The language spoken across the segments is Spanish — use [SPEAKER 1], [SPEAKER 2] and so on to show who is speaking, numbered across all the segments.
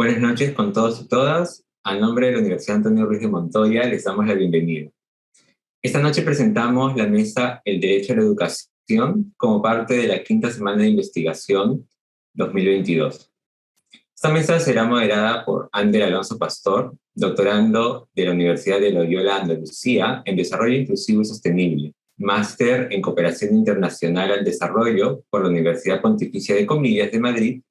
[SPEAKER 1] Buenas noches con todos y todas. A nombre de la Universidad Antonio Ruiz de Montoya les damos la bienvenida. Esta noche presentamos la mesa El Derecho a la Educación como parte de la quinta semana de investigación 2022. Esta mesa será moderada por Ander Alonso Pastor, doctorando de la Universidad de Loyola Andalucía en Desarrollo Inclusivo y Sostenible, máster en Cooperación Internacional al Desarrollo por la Universidad Pontificia de Comillas de Madrid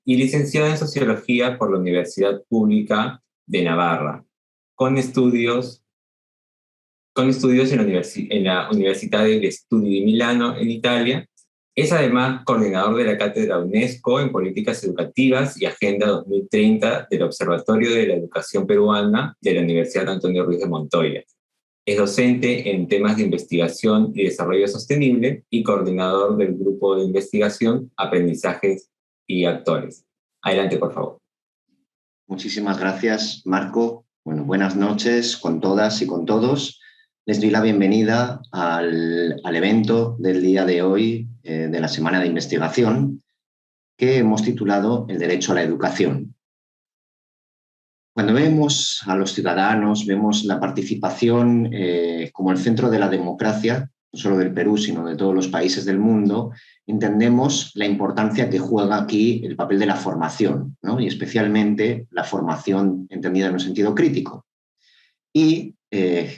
[SPEAKER 1] y licenciada en Sociología por la Universidad Pública de Navarra, con estudios en la Universidad del Studi di Milano, en Italia. Es además coordinador de la Cátedra UNESCO en Políticas Educativas y Agenda 2030 del Observatorio de la Educación Peruana de la Universidad Antonio Ruiz de Montoya. Es docente en temas de investigación y desarrollo sostenible y coordinador del grupo de investigación Aprendizajes y Actores. Adelante, por favor.
[SPEAKER 2] Muchísimas gracias, Marco. Bueno, buenas noches con todas y con todos. Les doy la bienvenida al evento del día de hoy, de la Semana de Investigación, que hemos titulado El Derecho a la Educación. Cuando vemos a los ciudadanos, vemos la participación como el centro de la democracia, no solo del Perú, sino de todos los países del mundo, entendemos la importancia que juega aquí el papel de la formación, ¿no? Y especialmente la formación entendida en un sentido crítico. Y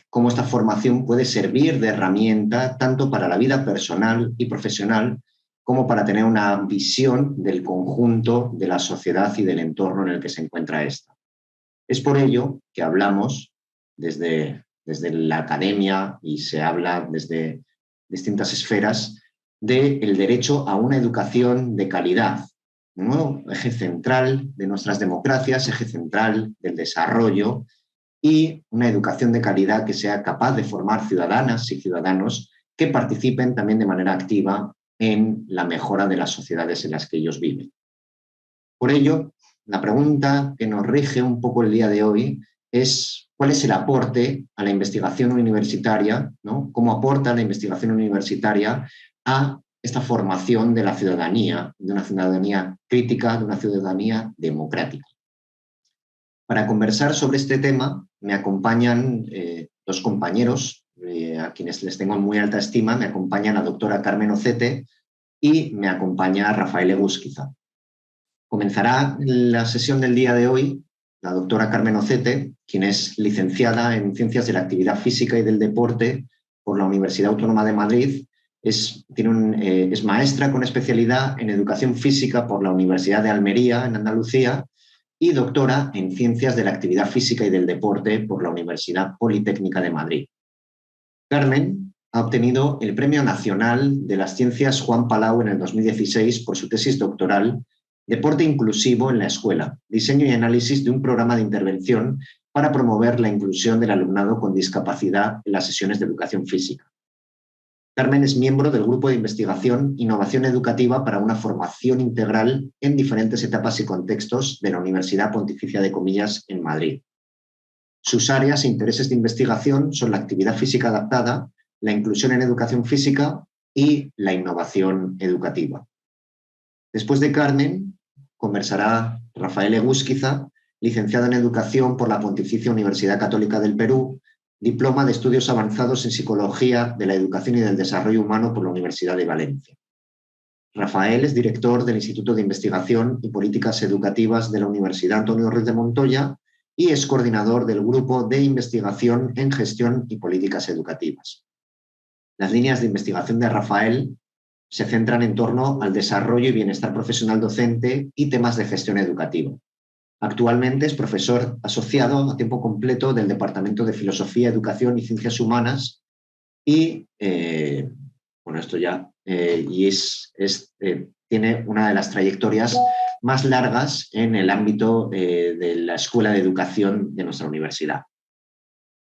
[SPEAKER 2] cómo esta formación puede servir de herramienta tanto para la vida personal y profesional como para tener una visión del conjunto de la sociedad y del entorno en el que se encuentra esta. Es por ello que hablamos desde la academia y se habla desde distintas esferas del derecho a una educación de calidad, ¿no? Eje central de nuestras democracias, eje central del desarrollo y una educación de calidad que sea capaz de formar ciudadanas y ciudadanos que participen también de manera activa en la mejora de las sociedades en las que ellos viven. Por ello, la pregunta que nos rige un poco el día de hoy es cuál es el aporte a la investigación universitaria, ¿no? Cómo aporta la investigación universitaria a esta formación de la ciudadanía, de una ciudadanía crítica, de una ciudadanía democrática. Para conversar sobre este tema me acompañan dos compañeros a quienes les tengo en muy alta estima. Me acompaña la doctora Carmen Ocete y me acompaña Rafael Egusquiza. Comenzará la sesión del día de hoy la doctora Carmen Ocete, quien es licenciada en Ciencias de la Actividad Física y del Deporte por la Universidad Autónoma de Madrid. Es maestra con especialidad en Educación Física por la Universidad de Almería, en Andalucía, y doctora en Ciencias de la Actividad Física y del Deporte por la Universidad Politécnica de Madrid. Carmen ha obtenido el Premio Nacional de las Ciencias Juan Palau en el 2016 por su tesis doctoral Deporte inclusivo en la escuela, diseño y análisis de un programa de intervención para promover la inclusión del alumnado con discapacidad en las sesiones de educación física. Carmen es miembro del Grupo de Investigación Innovación Educativa para una formación integral en diferentes etapas y contextos de la Universidad Pontificia de Comillas en Madrid. Sus áreas e intereses de investigación son la actividad física adaptada, la inclusión en educación física y la innovación educativa. Después de Carmen, conversará Rafael Egusquiza, licenciado en Educación por la Pontificia Universidad Católica del Perú, diploma de Estudios Avanzados en Psicología de la Educación y del Desarrollo Humano por la Universidad de Valencia. Rafael es director del Instituto de Investigación y Políticas Educativas de la Universidad Antonio Ruiz de Montoya y es coordinador del Grupo de Investigación en Gestión y Políticas Educativas. Las líneas de investigación de Rafael se centran en torno al desarrollo y bienestar profesional docente y temas de gestión educativa. Actualmente es profesor asociado a tiempo completo del Departamento de Filosofía, Educación y Ciencias Humanas y, tiene una de las trayectorias más largas en el ámbito de la Escuela de Educación de nuestra universidad.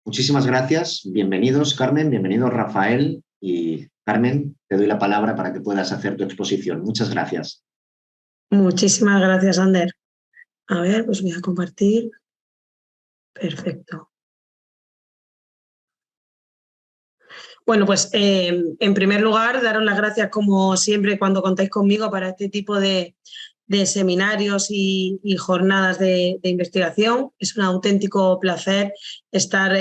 [SPEAKER 2] Muchísimas gracias, bienvenidos Carmen, bienvenido Rafael y Carmen, te doy la palabra para que puedas hacer tu exposición. Muchas gracias.
[SPEAKER 3] Muchísimas gracias, Ander. A ver, pues voy a compartir. Perfecto. Bueno, pues en primer lugar, daros las gracias como siempre cuando contáis conmigo para este tipo de de seminarios y jornadas de investigación. Es un auténtico placer estar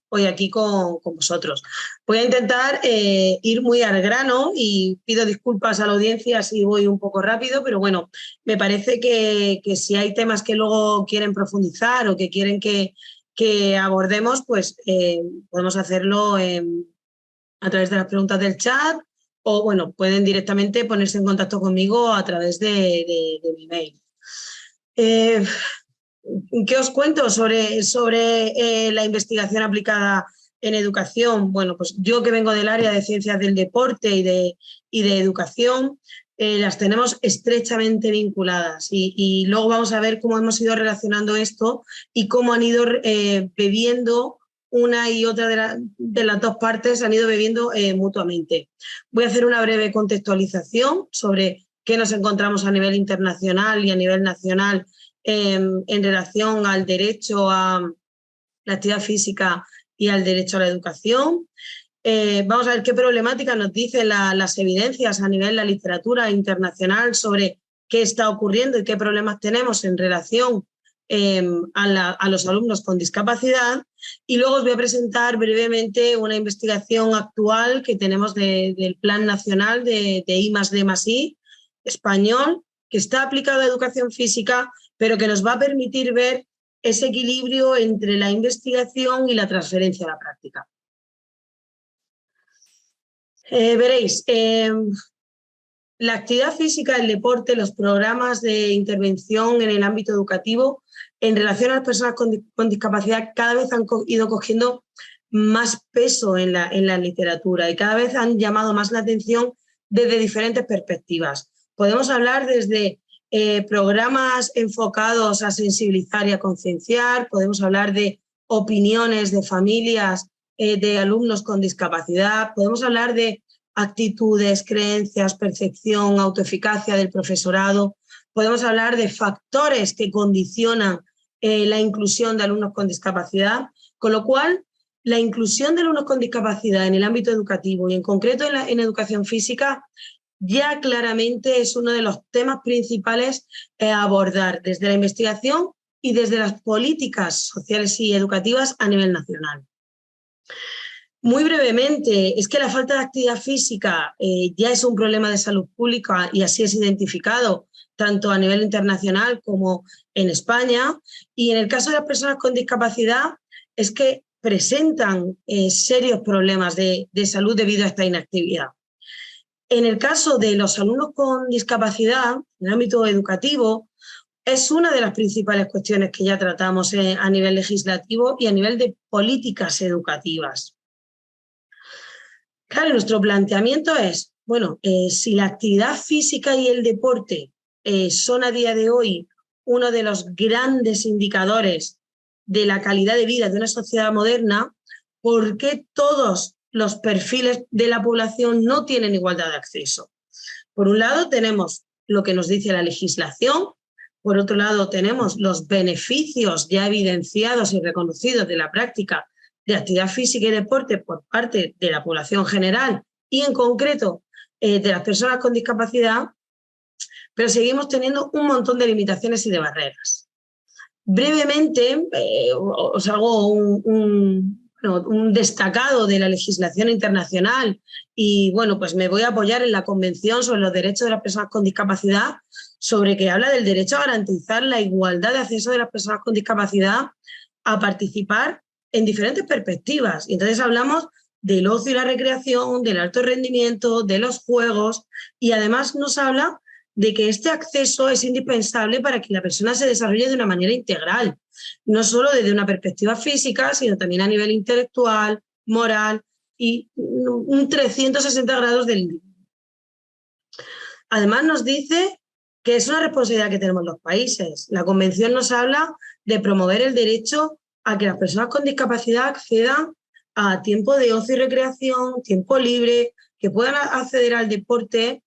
[SPEAKER 3] hoy aquí con vosotros. Voy a intentar ir muy al grano y pido disculpas a la audiencia si voy un poco rápido, pero bueno, me parece que si hay temas que luego quieren profundizar o que quieren que abordemos, pues podemos hacerlo a través de las preguntas del chat o, bueno, pueden directamente ponerse en contacto conmigo a través de mi mail. ¿Qué os cuento sobre la investigación aplicada en educación? Bueno, pues yo que vengo del área de ciencias del deporte y de educación, las tenemos estrechamente vinculadas y luego vamos a ver cómo hemos ido relacionando esto y cómo han ido bebiendo una y otra de las dos partes, han ido bebiendo mutuamente. Voy a hacer una breve contextualización sobre qué nos encontramos a nivel internacional y a nivel nacional en relación al derecho a la actividad física y al derecho a la educación. Vamos a ver qué problemáticas nos dicen las evidencias a nivel de la literatura internacional sobre qué está ocurriendo y qué problemas tenemos en relación a los alumnos con discapacidad. Y luego os voy a presentar brevemente una investigación actual que tenemos del Plan Nacional de I+D+I español, que está aplicado a educación física, pero que nos va a permitir ver ese equilibrio entre la investigación y la transferencia a la práctica. Veréis, la actividad física, el deporte, los programas de intervención en el ámbito educativo en relación a las personas con discapacidad cada vez han ido cogiendo más peso en la literatura y cada vez han llamado más la atención desde diferentes perspectivas. Podemos hablar desde programas enfocados a sensibilizar y a concienciar, podemos hablar de opiniones de familias de alumnos con discapacidad, podemos hablar de actitudes, creencias, percepción, autoeficacia del profesorado, podemos hablar de factores que condicionan la inclusión de alumnos con discapacidad, con lo cual la inclusión de alumnos con discapacidad en el ámbito educativo y en concreto en educación física ya claramente es uno de los temas principales a abordar desde la investigación y desde las políticas sociales y educativas a nivel nacional. Muy brevemente, es que la falta de actividad física ya es un problema de salud pública y así es identificado tanto a nivel internacional como en España. Y en el caso de las personas con discapacidad es que presentan serios problemas de salud debido a esta inactividad. En el caso de los alumnos con discapacidad, en el ámbito educativo, es una de las principales cuestiones que ya tratamos a nivel legislativo y a nivel de políticas educativas. Claro, nuestro planteamiento es, bueno, si la actividad física y el deporte son a día de hoy uno de los grandes indicadores de la calidad de vida de una sociedad moderna, ¿por qué todos los perfiles de la población no tienen igualdad de acceso? Por un lado tenemos lo que nos dice la legislación, por otro lado tenemos los beneficios ya evidenciados y reconocidos de la práctica de actividad física y deporte por parte de la población general y en concreto de las personas con discapacidad, pero seguimos teniendo un montón de limitaciones y de barreras. Brevemente os hago un destacado de la legislación internacional y bueno, pues me voy a apoyar en la Convención sobre los Derechos de las Personas con Discapacidad, sobre que habla del derecho a garantizar la igualdad de acceso de las personas con discapacidad a participar en diferentes perspectivas. Y entonces hablamos del ocio y la recreación, del alto rendimiento, de los juegos y además nos habla de que este acceso es indispensable para que la persona se desarrolle de una manera integral, no solo desde una perspectiva física, sino también a nivel intelectual, moral y un 360 grados del individuo. Además nos dice que es una responsabilidad que tenemos los países. La Convención nos habla de promover el derecho a que las personas con discapacidad accedan a tiempo de ocio y recreación, tiempo libre, que puedan acceder al deporte,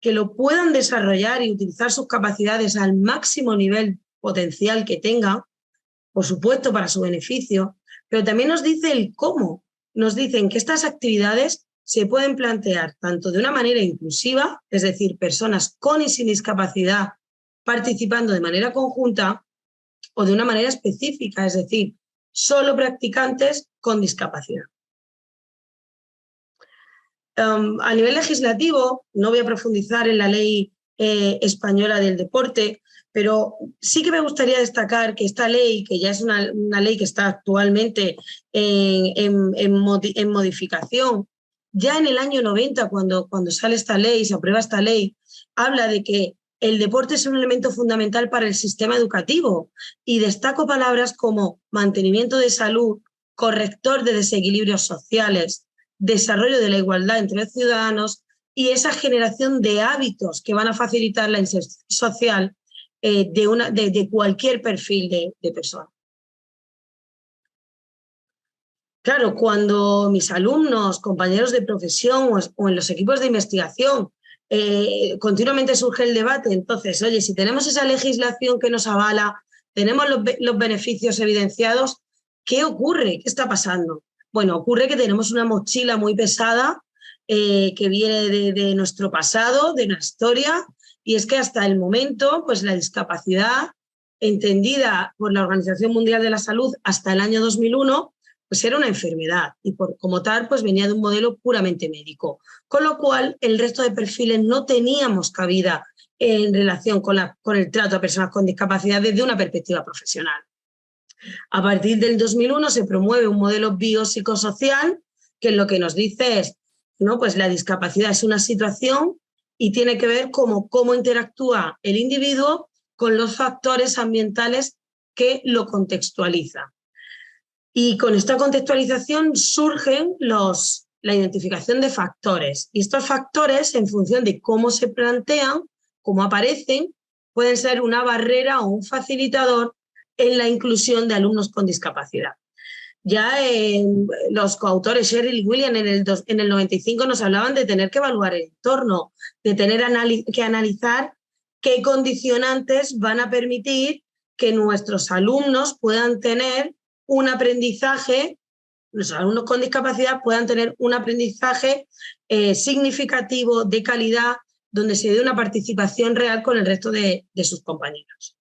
[SPEAKER 3] que lo puedan desarrollar y utilizar sus capacidades al máximo nivel potencial que tengan, por supuesto para su beneficio, pero también nos dice el cómo. Nos dicen que estas actividades se pueden plantear tanto de una manera inclusiva, es decir, personas con y sin discapacidad participando de manera conjunta o de una manera específica, es decir, solo practicantes con discapacidad. A nivel legislativo, no voy a profundizar en la ley española del deporte, pero sí que me gustaría destacar que esta ley, que ya es una ley que está actualmente en modificación, ya en el año 90, cuando sale esta ley, se aprueba esta ley, habla de que el deporte es un elemento fundamental para el sistema educativo y destaco palabras como mantenimiento de salud, corrector de desequilibrios sociales, desarrollo de la igualdad entre los ciudadanos y esa generación de hábitos que van a facilitar la inserción social de cualquier perfil de persona. Claro, cuando mis alumnos, compañeros de profesión o en los equipos de investigación continuamente surge el debate, entonces, oye, si tenemos esa legislación que nos avala, tenemos los beneficios evidenciados, ¿qué ocurre? ¿Qué está pasando? Bueno, ocurre que tenemos una mochila muy pesada que viene de nuestro pasado, de nuestra historia, y es que hasta el momento, pues la discapacidad, entendida por la Organización Mundial de la Salud hasta el año 2001, pues era una enfermedad y como tal pues venía de un modelo puramente médico, con lo cual el resto de perfiles no teníamos cabida en relación con el trato a personas con discapacidad desde una perspectiva profesional. A partir del 2001 se promueve un modelo biopsicosocial que lo que nos dice es, ¿no? Pues la discapacidad es una situación y tiene que ver cómo interactúa el individuo con los factores ambientales que lo contextualizan. Y con esta contextualización surgen la identificación de factores. Y estos factores, en función de cómo se plantean, cómo aparecen, pueden ser una barrera o un facilitador en la inclusión de alumnos con discapacidad. Ya los coautores Sheryl y William en el 95 nos hablaban de tener que evaluar el entorno, de tener que analizar qué condicionantes van a permitir que nuestros alumnos puedan tener un aprendizaje, los alumnos con discapacidad puedan tener un aprendizaje significativo, de calidad, donde se dé una participación real con el resto de sus compañeros.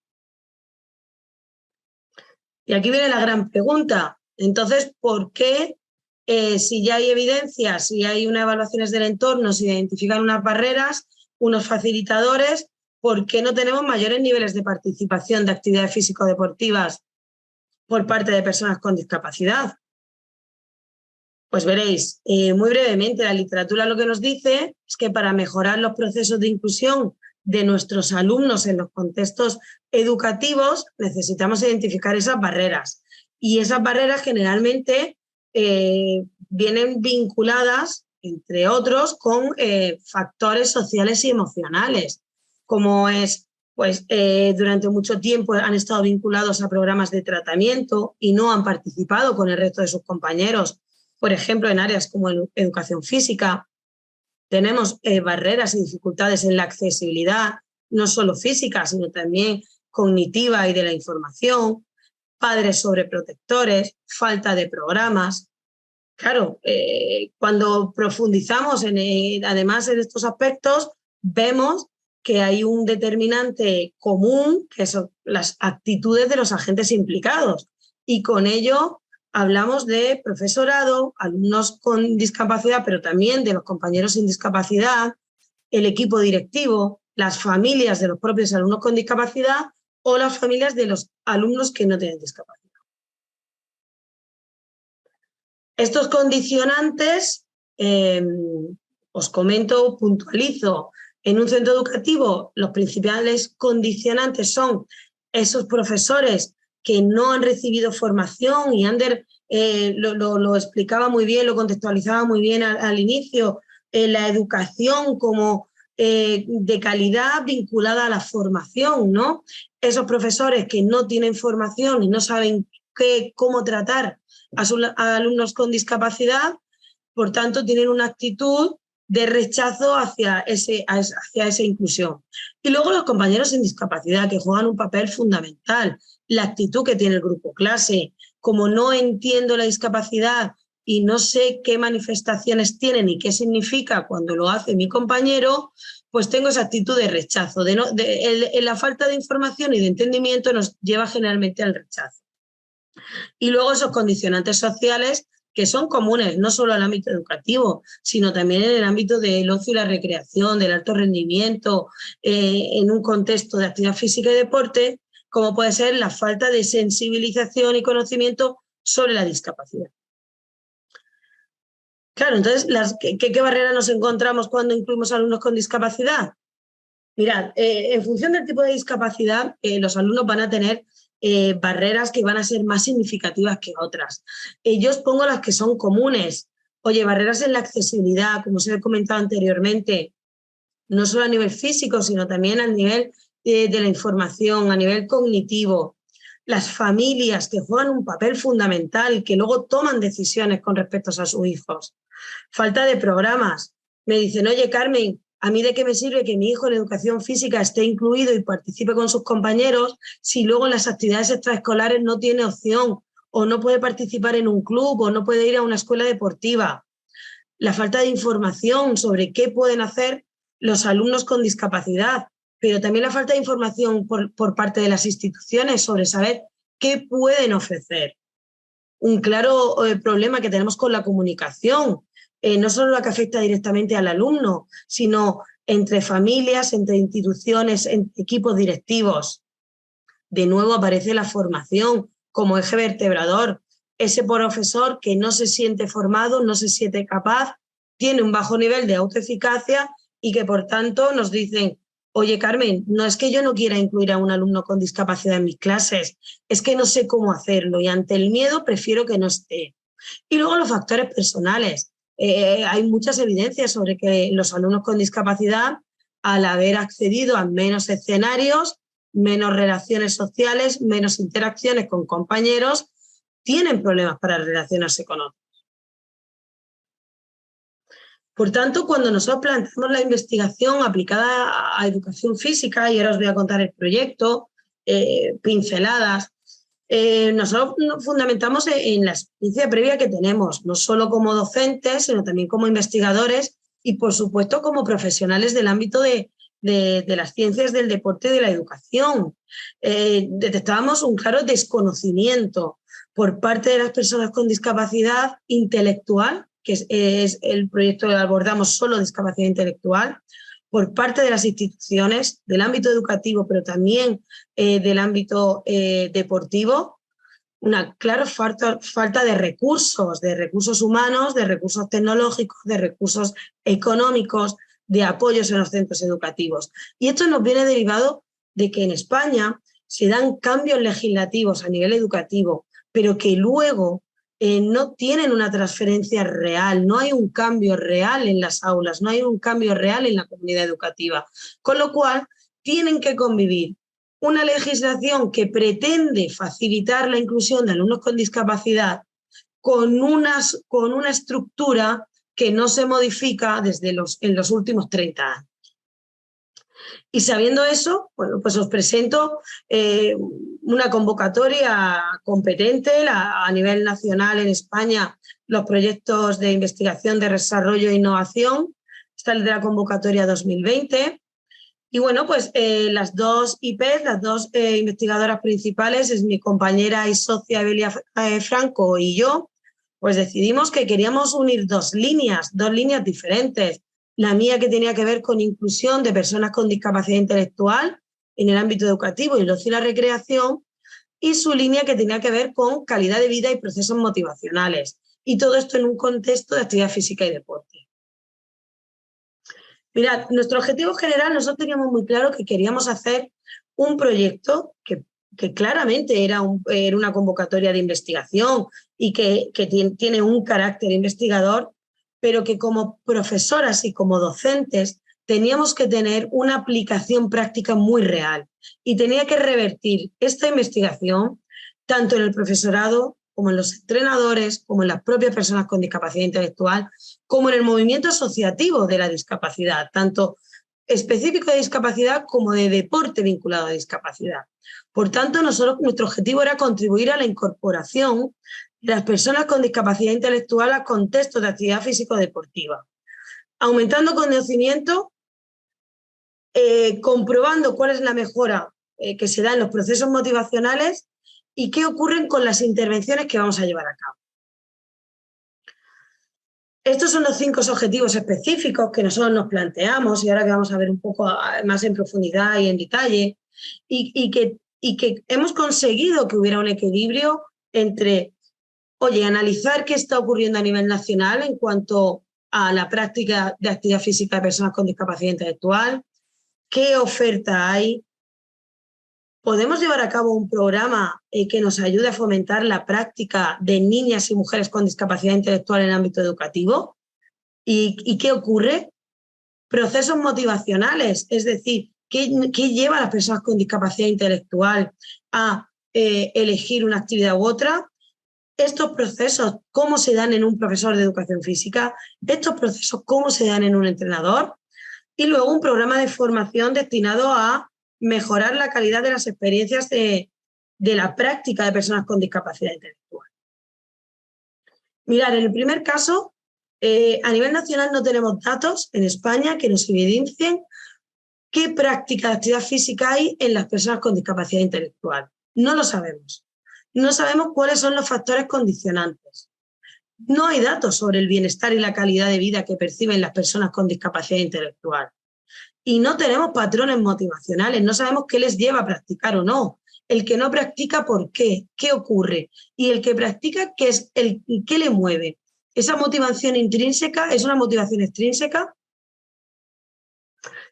[SPEAKER 3] Y aquí viene la gran pregunta. Entonces, ¿por qué, si ya hay evidencia, si hay unas evaluaciones del entorno, si identifican unas barreras, unos facilitadores, por qué no tenemos mayores niveles de participación de actividades físico-deportivas por parte de personas con discapacidad? Pues veréis, muy brevemente, la literatura lo que nos dice es que para mejorar los procesos de inclusión de nuestros alumnos en los contextos educativos necesitamos identificar esas barreras. Y esas barreras generalmente vienen vinculadas, entre otros, con factores sociales y emocionales, como es pues durante mucho tiempo han estado vinculados a programas de tratamiento y no han participado con el resto de sus compañeros, por ejemplo, en áreas como educación física. Tenemos barreras y dificultades en la accesibilidad, no solo física, sino también cognitiva y de la información, padres sobreprotectores, falta de programas. Claro, cuando profundizamos además en estos aspectos, vemos que hay un determinante común, que son las actitudes de los agentes implicados. Y con ello hablamos de profesorado, alumnos con discapacidad, pero también de los compañeros sin discapacidad, el equipo directivo, las familias de los propios alumnos con discapacidad o las familias de los alumnos que no tienen discapacidad. Estos condicionantes, os comento, puntualizo. En un centro educativo, los principales condicionantes son esos profesores que no han recibido formación, y Ander lo explicaba muy bien, lo contextualizaba muy bien al inicio, la educación como de calidad vinculada a la formación, ¿no? Esos profesores que no tienen formación y no saben cómo tratar a alumnos con discapacidad, por tanto, tienen una actitud de rechazo hacia esa inclusión. Y luego los compañeros sin discapacidad, que juegan un papel fundamental. La actitud que tiene el grupo clase, como no entiendo la discapacidad y no sé qué manifestaciones tienen y qué significa cuando lo hace mi compañero, pues tengo esa actitud de rechazo. La falta de información y de entendimiento nos lleva generalmente al rechazo. Y luego esos condicionantes sociales que son comunes no solo al ámbito educativo, sino también en el ámbito del ocio y la recreación, del alto rendimiento, en un contexto de actividad física y deporte, como puede ser la falta de sensibilización y conocimiento sobre la discapacidad. Claro, entonces, ¿qué barreras nos encontramos cuando incluimos alumnos con discapacidad? Mirad, en función del tipo de discapacidad, los alumnos van a tener barreras que van a ser más significativas que otras. Yo os pongo las que son comunes. Oye, barreras en la accesibilidad, como os he comentado anteriormente, no solo a nivel físico, sino también a nivel de la información, a nivel cognitivo. Las familias que juegan un papel fundamental, que luego toman decisiones con respecto a sus hijos. Falta de programas. Me dicen, oye, Carmen, ¿a mí de qué me sirve que mi hijo en educación física esté incluido y participe con sus compañeros si luego en las actividades extraescolares no tiene opción o no puede participar en un club o no puede ir a una escuela deportiva? La falta de información sobre qué pueden hacer los alumnos con discapacidad, pero también la falta de información por parte de las instituciones sobre saber qué pueden ofrecer. Un claro problema que tenemos con la comunicación, no solo la que afecta directamente al alumno, sino entre familias, entre instituciones, entre equipos directivos. De nuevo aparece la formación como eje vertebrador. Ese profesor que no se siente formado, no se siente capaz, tiene un bajo nivel de autoeficacia y que por tanto nos dicen, oye Carmen, no es que yo no quiera incluir a un alumno con discapacidad en mis clases, es que no sé cómo hacerlo y ante el miedo prefiero que no esté. Y luego los factores personales. Hay muchas evidencias sobre que los alumnos con discapacidad, al haber accedido a menos escenarios, menos relaciones sociales, menos interacciones con compañeros, tienen problemas para relacionarse con otros. Por tanto, cuando nosotros planteamos la investigación aplicada a educación física, y ahora os voy a contar el proyecto, pinceladas, nosotros nos fundamentamos en la experiencia previa que tenemos, no solo como docentes, sino también como investigadores y, por supuesto, como profesionales del ámbito de las ciencias del deporte y de la educación. Detectábamos un claro desconocimiento por parte de las personas con discapacidad intelectual, que es el proyecto que abordamos solo discapacidad intelectual, por parte de las instituciones, del ámbito educativo, pero también del ámbito deportivo, una clara falta de recursos humanos, de recursos tecnológicos, de recursos económicos, de apoyos en los centros educativos. Y esto nos viene derivado de que en España se dan cambios legislativos a nivel educativo, pero que luego no tienen una transferencia real, no hay un cambio real en las aulas, no hay un cambio real en la comunidad educativa. Con lo cual, tienen que convivir una legislación que pretende facilitar la inclusión de alumnos con discapacidad con una estructura que no se modifica en los últimos 30 años. Y sabiendo eso, bueno, pues os presento una convocatoria competente a nivel nacional en España, los proyectos de investigación, de desarrollo e innovación. Esta es de la convocatoria 2020. Y bueno, pues las dos IPs, las dos investigadoras principales, es mi compañera y socia Evelia Franco y yo, pues decidimos que queríamos unir dos líneas diferentes. La mía que tenía que ver con inclusión de personas con discapacidad intelectual en el ámbito educativo y el ocio y la recreación, y su línea que tenía que ver con calidad de vida y procesos motivacionales. Y todo esto en un contexto de actividad física y deporte. Mirad, nuestro objetivo general, nosotros teníamos muy claro que queríamos hacer un proyecto que claramente era una convocatoria de investigación y que tiene un carácter investigador, pero que como profesoras y como docentes teníamos que tener una aplicación práctica muy real y tenía que revertir esta investigación tanto en el profesorado como en los entrenadores, como en las propias personas con discapacidad intelectual, como en el movimiento asociativo de la discapacidad, tanto específico de discapacidad como de deporte vinculado a discapacidad. Por tanto, nuestro objetivo era contribuir a la incorporación de las personas con discapacidad intelectual a contextos de actividad físico-deportiva, aumentando conocimiento, comprobando cuál es la mejora que se da en los procesos motivacionales y qué ocurren con las intervenciones que vamos a llevar a cabo. Estos son los 5 objetivos específicos que nosotros nos planteamos y ahora que vamos a ver un poco más en profundidad y en detalle, y que hemos conseguido que hubiera un equilibrio entre, oye, analizar qué está ocurriendo a nivel nacional en cuanto a la práctica de actividad física de personas con discapacidad intelectual, qué oferta hay. ¿Podemos llevar a cabo un programa que nos ayude a fomentar la práctica de niñas y mujeres con discapacidad intelectual en el ámbito educativo? ¿Y qué ocurre? Procesos motivacionales, es decir, ¿qué lleva a las personas con discapacidad intelectual a elegir una actividad u otra? Estos procesos, ¿cómo se dan en un profesor de educación física? Estos procesos, ¿cómo se dan en un entrenador? Y luego un programa de formación destinado a mejorar la calidad de las experiencias de la práctica de personas con discapacidad intelectual. Mirad, en el primer caso, a nivel nacional no tenemos datos en España que nos evidencien qué práctica de actividad física hay en las personas con discapacidad intelectual. No lo sabemos. No sabemos cuáles son los factores condicionantes. No hay datos sobre el bienestar y la calidad de vida que perciben las personas con discapacidad intelectual. Y no tenemos patrones motivacionales, no sabemos qué les lleva a practicar o no. El que no practica, ¿por qué? ¿Qué ocurre? Y el que practica, ¿qué le mueve? ¿Esa motivación intrínseca es una motivación extrínseca?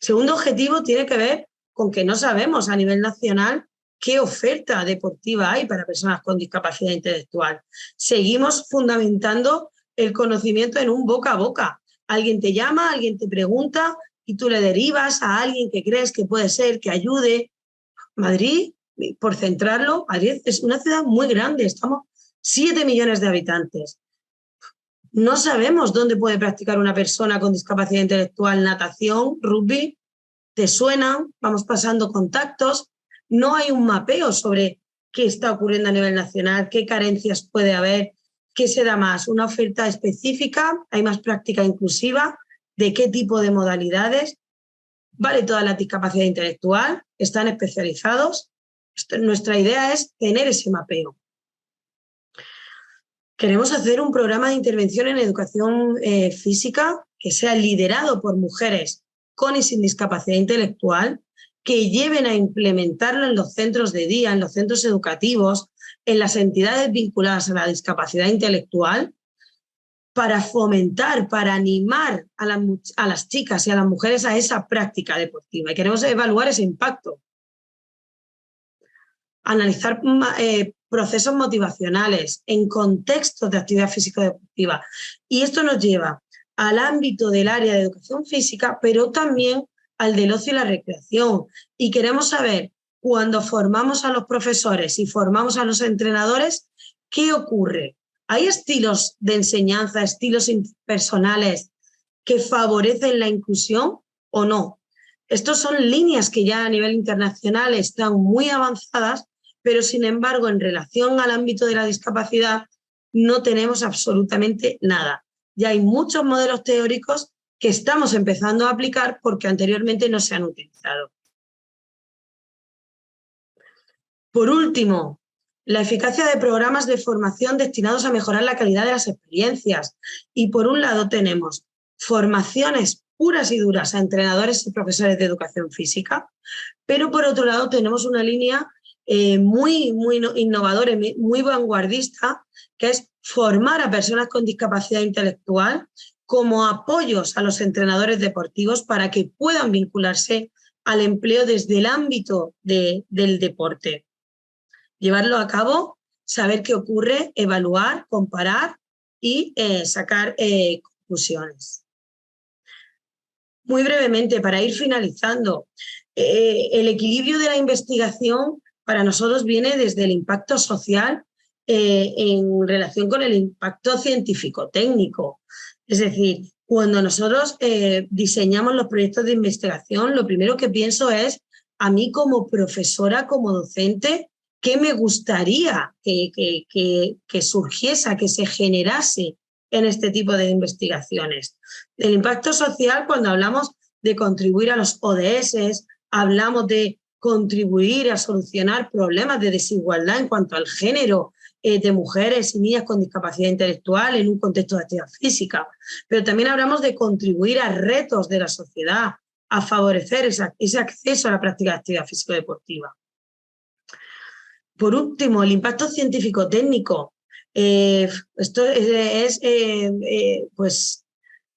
[SPEAKER 3] Segundo objetivo tiene que ver con que no sabemos a nivel nacional qué oferta deportiva hay para personas con discapacidad intelectual. Seguimos fundamentando el conocimiento en un boca a boca. Alguien te llama, alguien te pregunta y tú le derivas a alguien que crees que puede ser, que ayude. Madrid, por centrarlo, Madrid es una ciudad muy grande, estamos 7 millones de habitantes. No sabemos dónde puede practicar una persona con discapacidad intelectual natación, rugby. ¿Te suenan? Vamos pasando contactos. No hay un mapeo sobre qué está ocurriendo a nivel nacional, qué carencias puede haber, qué se da más. Una oferta específica, hay más práctica inclusiva, de qué tipo de modalidades. Vale toda la discapacidad intelectual, están especializados. Nuestra idea es tener ese mapeo. Queremos hacer un programa de intervención en educación física que sea liderado por mujeres con y sin discapacidad intelectual, que lleven a implementarlo en los centros de día, en los centros educativos, en las entidades vinculadas a la discapacidad intelectual, para fomentar, para animar a las chicas y a las mujeres a esa práctica deportiva. Y queremos evaluar ese impacto. Analizar procesos motivacionales en contextos de actividad físico-deportiva. Y esto nos lleva al ámbito del área de educación física, pero también al del ocio y la recreación. Y queremos saber, cuando formamos a los profesores y formamos a los entrenadores, ¿qué ocurre? ¿Hay estilos de enseñanza, estilos personales que favorecen la inclusión o no? Estas son líneas que ya a nivel internacional están muy avanzadas, pero sin embargo, en relación al ámbito de la discapacidad, no tenemos absolutamente nada. Ya hay muchos modelos teóricos que estamos empezando a aplicar porque anteriormente no se han utilizado. Por último, la eficacia de programas de formación destinados a mejorar la calidad de las experiencias. Y por un lado tenemos formaciones puras y duras a entrenadores y profesores de educación física, pero por otro lado tenemos una línea muy innovadora, muy vanguardista, que es formar a personas con discapacidad intelectual como apoyos a los entrenadores deportivos para que puedan vincularse al empleo desde el ámbito del deporte. Llevarlo a cabo, saber qué ocurre, evaluar, comparar y sacar conclusiones. Muy brevemente, para ir finalizando, el equilibrio de la investigación para nosotros viene desde el impacto social en relación con el impacto científico-técnico. Es decir, cuando nosotros diseñamos los proyectos de investigación, lo primero que pienso es, a mí como profesora, como docente, qué me gustaría que surgiese, que se generase en este tipo de investigaciones. El impacto social, cuando hablamos de contribuir a los ODS, hablamos de contribuir a solucionar problemas de desigualdad en cuanto al género de mujeres y niñas con discapacidad intelectual en un contexto de actividad física, pero también hablamos de contribuir a retos de la sociedad, a favorecer ese acceso a la práctica de actividad físico-deportiva. Por último, el impacto científico-técnico. Esto es pues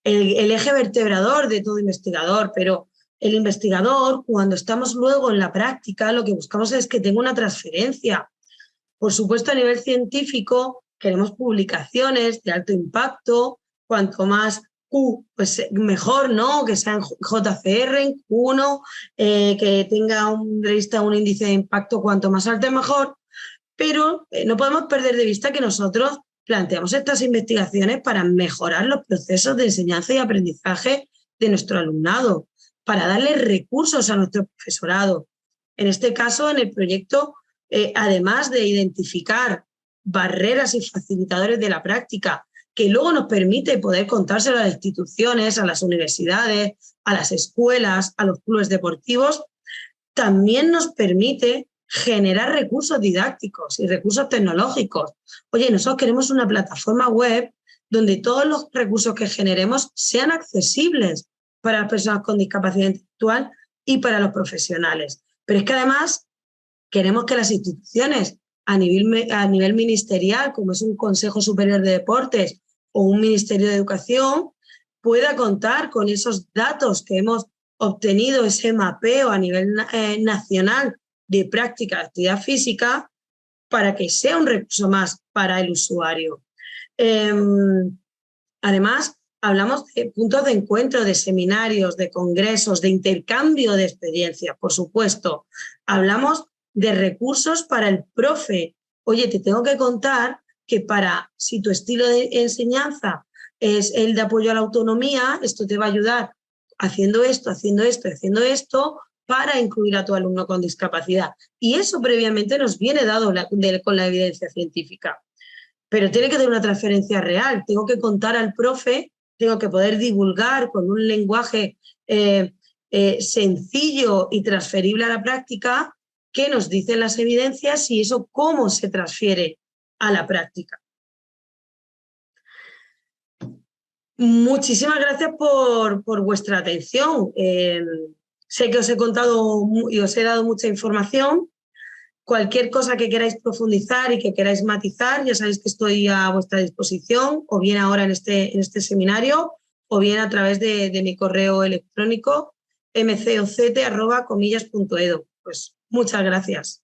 [SPEAKER 3] el eje vertebrador de todo investigador, pero el investigador, cuando estamos luego en la práctica, lo que buscamos es que tenga una transferencia. Por supuesto, a nivel científico, queremos publicaciones de alto impacto, cuanto más Q, pues mejor, ¿no? Que sea en JCR, en Q1, que tenga un índice de impacto cuanto más alto mejor, pero no podemos perder de vista que nosotros planteamos estas investigaciones para mejorar los procesos de enseñanza y aprendizaje de nuestro alumnado, para darle recursos a nuestro profesorado. En este caso, en el proyecto, además de identificar barreras y facilitadores de la práctica, que luego nos permite poder contárselo a las instituciones, a las universidades, a las escuelas, a los clubes deportivos, también nos permite generar recursos didácticos y recursos tecnológicos. Oye, nosotros queremos una plataforma web donde todos los recursos que generemos sean accesibles para las personas con discapacidad intelectual y para los profesionales. Pero es que además queremos que las instituciones a nivel ministerial, como es un Consejo Superior de Deportes o un Ministerio de Educación, pueda contar con esos datos que hemos obtenido, ese mapeo a nivel nacional de práctica de actividad física, para que sea un recurso más para el usuario. Además, hablamos de puntos de encuentro, de seminarios, de congresos, de intercambio de experiencias, por supuesto. Hablamos de recursos para el profe. Oye, te tengo que contar que si tu estilo de enseñanza es el de apoyo a la autonomía, esto te va a ayudar haciendo esto, haciendo esto, haciendo esto, para incluir a tu alumno con discapacidad. Y eso previamente nos viene dado con la evidencia científica. Pero tiene que tener una transferencia real. Tengo que contar al profe, tengo que poder divulgar con un lenguaje sencillo y transferible a la práctica qué nos dicen las evidencias y eso cómo se transfiere a la práctica. Muchísimas gracias por vuestra atención. Sé que os he contado y os he dado mucha información. Cualquier cosa que queráis profundizar y que queráis matizar, ya sabéis que estoy a vuestra disposición, o bien ahora en este seminario, o bien a través de mi correo electrónico mcoct@comillas.edu. Pues muchas gracias.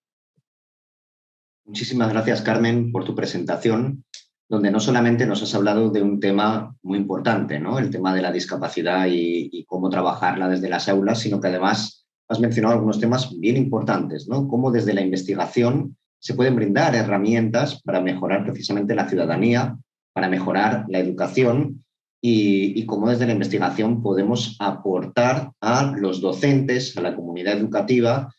[SPEAKER 2] Muchísimas gracias, Carmen, por tu presentación, donde no solamente nos has hablado de un tema muy importante, ¿no? El tema de la discapacidad y cómo trabajarla desde las aulas, sino que además has mencionado algunos temas bien importantes, ¿no? Cómo desde la investigación se pueden brindar herramientas para mejorar precisamente la ciudadanía, para mejorar la educación y cómo desde la investigación podemos aportar a los docentes, a la comunidad educativa,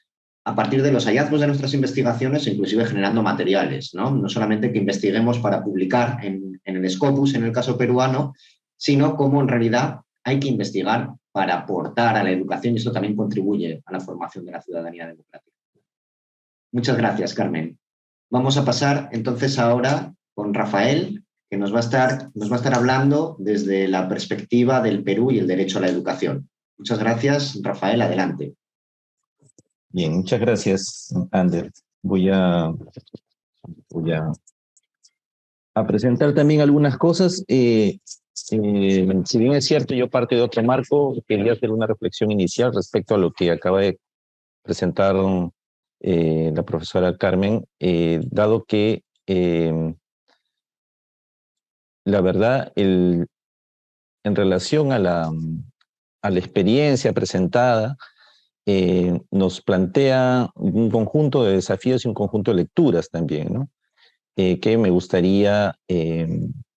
[SPEAKER 2] a partir de los hallazgos de nuestras investigaciones, inclusive generando materiales, ¿no? No solamente que investiguemos para publicar en el Scopus, en el caso peruano, sino cómo en realidad hay que investigar para aportar a la educación y eso también contribuye a la formación de la ciudadanía democrática. Muchas gracias, Carmen. Vamos a pasar entonces ahora con Rafael, que nos va a estar hablando desde la perspectiva del Perú y el derecho a la educación. Muchas gracias, Rafael, adelante.
[SPEAKER 4] Bien, muchas gracias, Ander. Voy a presentar también algunas cosas. Si bien es cierto, yo parto de otro marco, quería hacer una reflexión inicial respecto a lo que acaba de presentar la profesora Carmen, dado que la verdad, en relación a la experiencia presentada, nos plantea un conjunto de desafíos y un conjunto de lecturas también, ¿no? Que me gustaría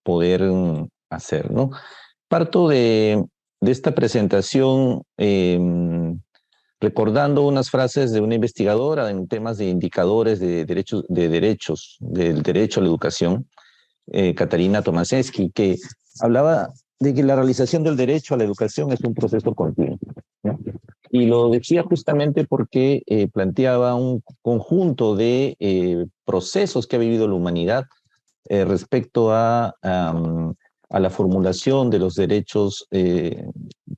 [SPEAKER 4] poder hacer, ¿no? Parto de esta presentación recordando unas frases de una investigadora en temas de indicadores de derechos, del derecho a la educación, Katarina Tomaszewski, que hablaba de que la realización del derecho a la educación es un proceso continuo, ¿no? Y lo decía justamente porque planteaba un conjunto de procesos que ha vivido la humanidad respecto a la formulación de los derechos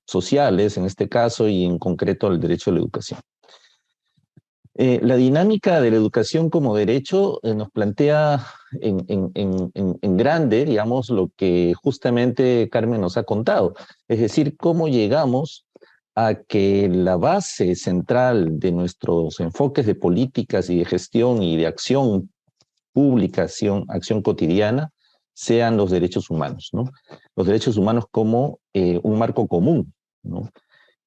[SPEAKER 4] sociales, en este caso, y en concreto al derecho a la educación. La dinámica de la educación como derecho nos plantea en grande, digamos, lo que justamente Carmen nos ha contado, es decir, cómo llegamos a que la base central de nuestros enfoques de políticas y de gestión y de acción pública, acción cotidiana, sean los derechos humanos, ¿no? Los derechos humanos como un marco común, ¿no?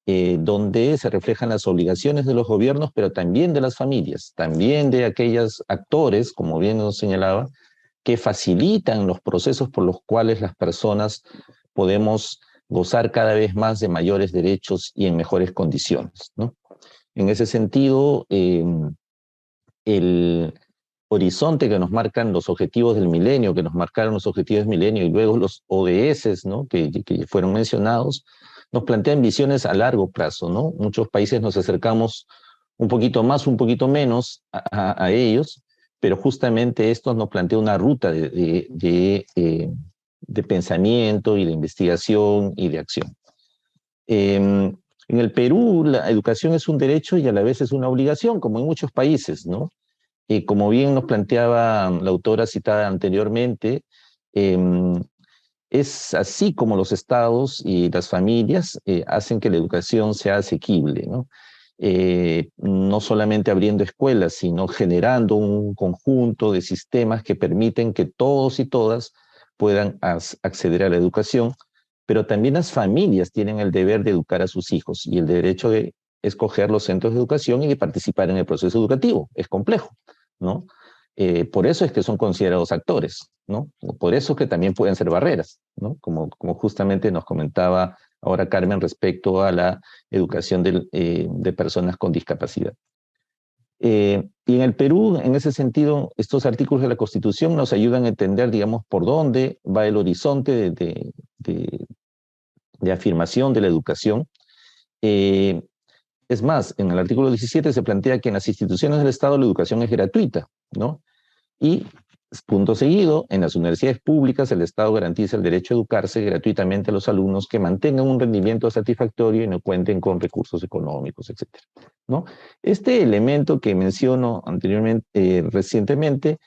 [SPEAKER 4] Donde se reflejan las obligaciones de los gobiernos, pero también de las familias, también de aquellos actores, como bien nos señalaba, que facilitan los procesos por los cuales las personas podemos gozar cada vez más de mayores derechos y en mejores condiciones, ¿no? En ese sentido, el horizonte que nos marcan los objetivos del milenio, que nos marcaron los objetivos del milenio y luego los ODS, ¿no? que fueron mencionados, nos plantean visiones a largo plazo, ¿no? Muchos países nos acercamos un poquito más, un poquito menos a ellos, pero justamente esto nos plantea una ruta de pensamiento y de investigación y de acción. En el Perú, la educación es un derecho y a la vez es una obligación, como en muchos países, ¿no? Como bien nos planteaba la autora citada anteriormente, es así como los estados y las familias hacen que la educación sea asequible, ¿no? No solamente abriendo escuelas, sino generando un conjunto de sistemas que permiten que todos y todas puedan acceder a la educación, pero también las familias tienen el deber de educar a sus hijos y el derecho de escoger los centros de educación y de participar en el proceso educativo. Es complejo, ¿no? Por eso es que son considerados actores, ¿no? Por eso es que también pueden ser barreras, ¿no? Como justamente nos comentaba ahora Carmen respecto a la educación de personas con discapacidad. Y en el Perú, en ese sentido, estos artículos de la Constitución nos ayudan a entender, digamos, por dónde va el horizonte de afirmación de la educación. Es más, en el artículo 17 se plantea que en las instituciones del Estado la educación es gratuita, ¿no? Y, punto seguido, en las universidades públicas el Estado garantiza el derecho a educarse gratuitamente a los alumnos que mantengan un rendimiento satisfactorio y no cuenten con recursos económicos, etc., ¿no? Este elemento que menciono anteriormente, recientemente,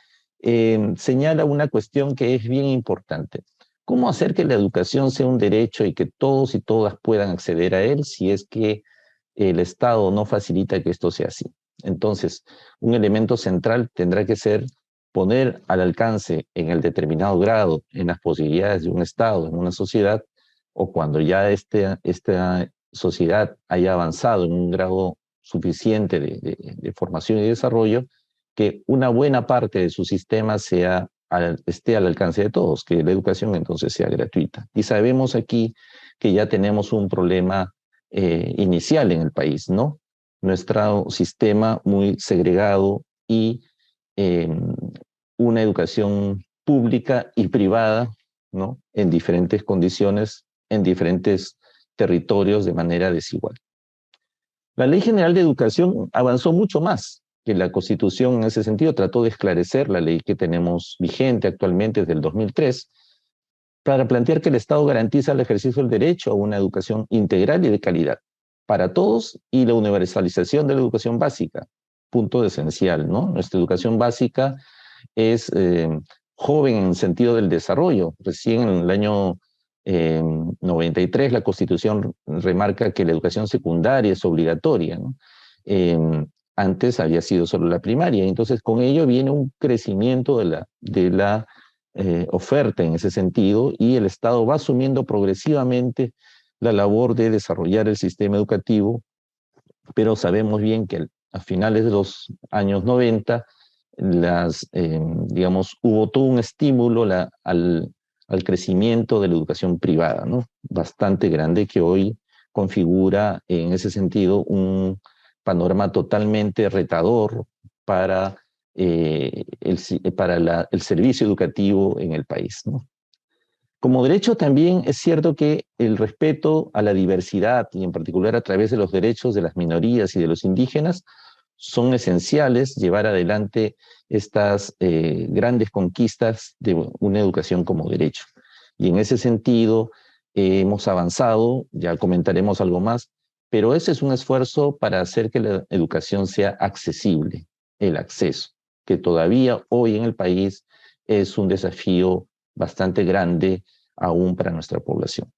[SPEAKER 4] señala una cuestión que es bien importante. ¿Cómo hacer que la educación sea un derecho y que todos y todas puedan acceder a él si es que el Estado no facilita que esto sea así? Entonces, un elemento central tendrá que ser poner al alcance en el determinado grado, en las posibilidades de un Estado, en una sociedad, o cuando ya esta sociedad haya avanzado en un grado suficiente de formación y desarrollo, que una buena parte de su sistema esté al alcance de todos, que la educación entonces sea gratuita. Y sabemos aquí que ya tenemos un problema inicial en el país, ¿no? Nuestro sistema muy segregado y una educación pública y privada, ¿no? En diferentes condiciones, en diferentes territorios de manera desigual. La Ley General de Educación avanzó mucho más que la Constitución en ese sentido, trató de esclarecer la ley que tenemos vigente actualmente desde el 2003, para plantear que el Estado garantiza el ejercicio del derecho a una educación integral y de calidad para todos y la universalización de la educación básica, punto esencial, ¿no? Nuestra educación básica es joven en el sentido del desarrollo. Recién en el año 93 la Constitución remarca que la educación secundaria es obligatoria, ¿no? Antes había sido solo la primaria, entonces con ello viene un crecimiento de la oferta en ese sentido y el Estado va asumiendo progresivamente la labor de desarrollar el sistema educativo, pero sabemos bien que a finales de los años 90 digamos, hubo todo un estímulo al crecimiento de la educación privada, ¿no? Bastante grande, que hoy configura en ese sentido panorama totalmente retador para, el servicio educativo en el país, ¿no? Como derecho también es cierto que el respeto a la diversidad, y en particular a través de los derechos de las minorías y de los indígenas, son esenciales llevar adelante estas grandes conquistas de una educación como derecho. Y en ese sentido hemos avanzado, ya comentaremos algo más, pero ese es un esfuerzo para hacer que la educación sea accesible, el acceso, que todavía hoy en el país es un desafío bastante grande aún para nuestra población.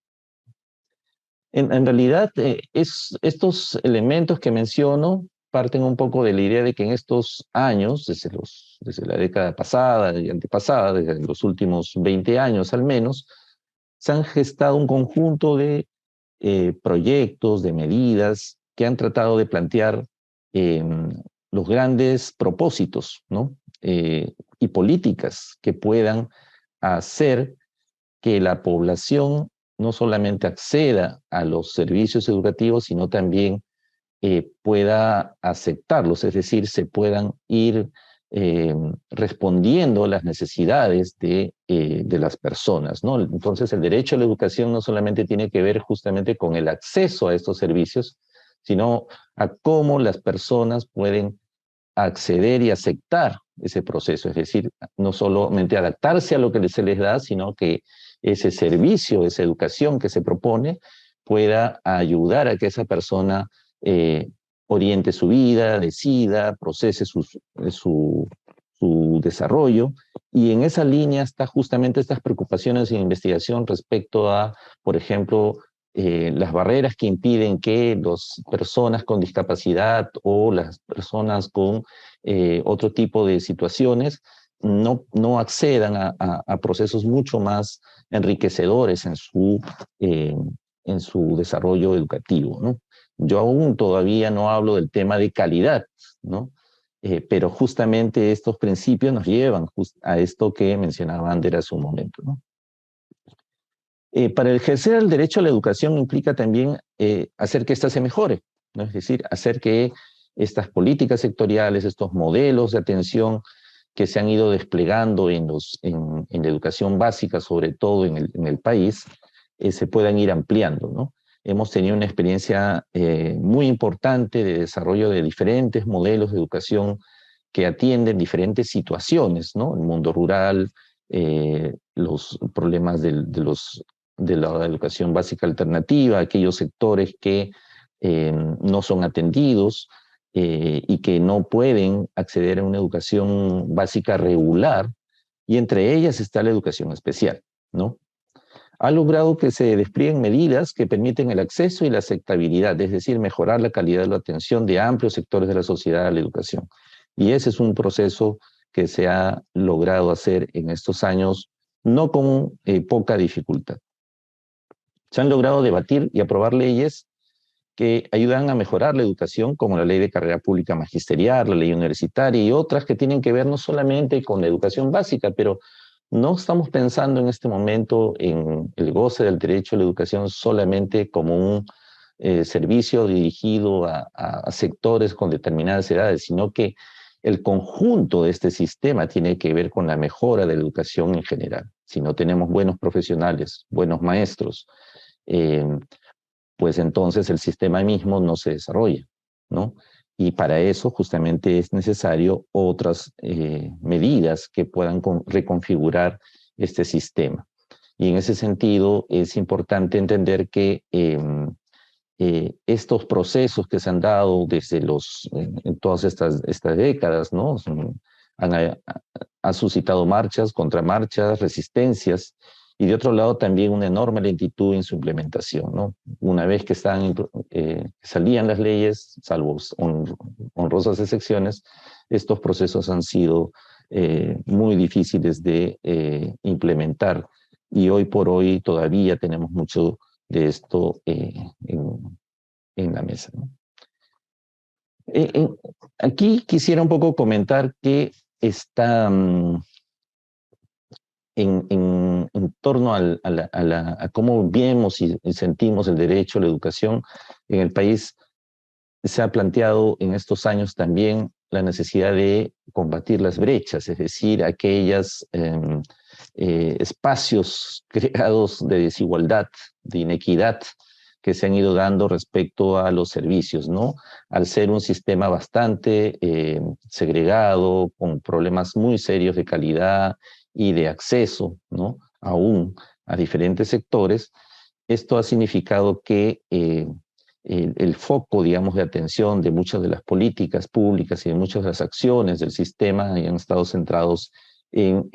[SPEAKER 4] En realidad, estos elementos que menciono parten un poco de la idea de que en estos años, desde la década pasada y antepasada, desde los últimos 20 años al menos, se han gestado un conjunto de proyectos, de medidas que han tratado de plantear los grandes propósitos, ¿no? Y políticas que puedan hacer que la población no solamente acceda a los servicios educativos, sino también pueda aceptarlos, es decir, se puedan ir respondiendo a las necesidades de las personas, ¿no? Entonces, el derecho a la educación no solamente tiene que ver justamente con el acceso a estos servicios, sino a cómo las personas pueden acceder y aceptar ese proceso, es decir, no solamente adaptarse a lo que se les da, sino que ese servicio, esa educación que se propone pueda ayudar a que esa persona oriente su vida, decida, procese su desarrollo, y en esa línea está justamente estas preocupaciones en investigación respecto a, por ejemplo, las barreras que impiden que las personas con discapacidad o las personas con otro tipo de situaciones no accedan a procesos mucho más enriquecedores en su desarrollo educativo, ¿no? Yo aún todavía no hablo del tema de calidad, ¿no? Pero justamente estos principios nos llevan a esto que mencionaba Ander hace un momento, ¿no? Para ejercer el derecho a la educación implica también hacer que ésta se mejore, ¿no? Es decir, hacer que estas políticas sectoriales, estos modelos de atención que se han ido desplegando en la educación básica, sobre todo en el país, se puedan ir ampliando, ¿no? Hemos tenido una experiencia muy importante de desarrollo de diferentes modelos de educación que atienden diferentes situaciones, ¿no? El mundo rural, los problemas de la educación básica alternativa, aquellos sectores que no son atendidos y que no pueden acceder a una educación básica regular, y entre ellas está la educación especial, ¿no? Ha logrado que se desplieguen medidas que permiten el acceso y la aceptabilidad, es decir, mejorar la calidad de la atención de amplios sectores de la sociedad a la educación. Y ese es un proceso que se ha logrado hacer en estos años, no con poca dificultad. Se han logrado debatir y aprobar leyes que ayudan a mejorar la educación, como la Ley de Carrera Pública Magisterial, la Ley Universitaria y otras que tienen que ver no solamente con la educación básica, pero no estamos pensando en este momento en el goce del derecho a la educación solamente como un servicio dirigido a sectores con determinadas edades, sino que el conjunto de este sistema tiene que ver con la mejora de la educación en general. Si no tenemos buenos profesionales, buenos maestros, pues entonces el sistema mismo no se desarrolla, ¿no? Y para eso justamente es necesario otras medidas que puedan reconfigurar este sistema. Y en ese sentido es importante entender que estos procesos que se han dado desde en todas estas décadas, ¿no? Ha suscitado marchas, contramarchas, resistencias, y de otro lado también una enorme lentitud en su implementación, ¿no? Una vez que salían las leyes, salvo honrosas excepciones, estos procesos han sido muy difíciles de implementar, y hoy por hoy todavía tenemos mucho de esto en la mesa, ¿no? Aquí quisiera un poco comentar que está en torno a cómo vemos y sentimos el derecho a la educación en el país. se ha planteado en estos años también la necesidad de combatir las brechas, es decir, aquellos espacios creados de desigualdad, de inequidad, que se han ido dando respecto a los servicios, ¿no? Al ser un sistema bastante segregado, con problemas muy serios de calidad y de acceso, ¿no? Aún a diferentes sectores, esto ha significado que el foco, digamos, de atención de muchas de las políticas públicas y de muchas de las acciones del sistema han estado centrados en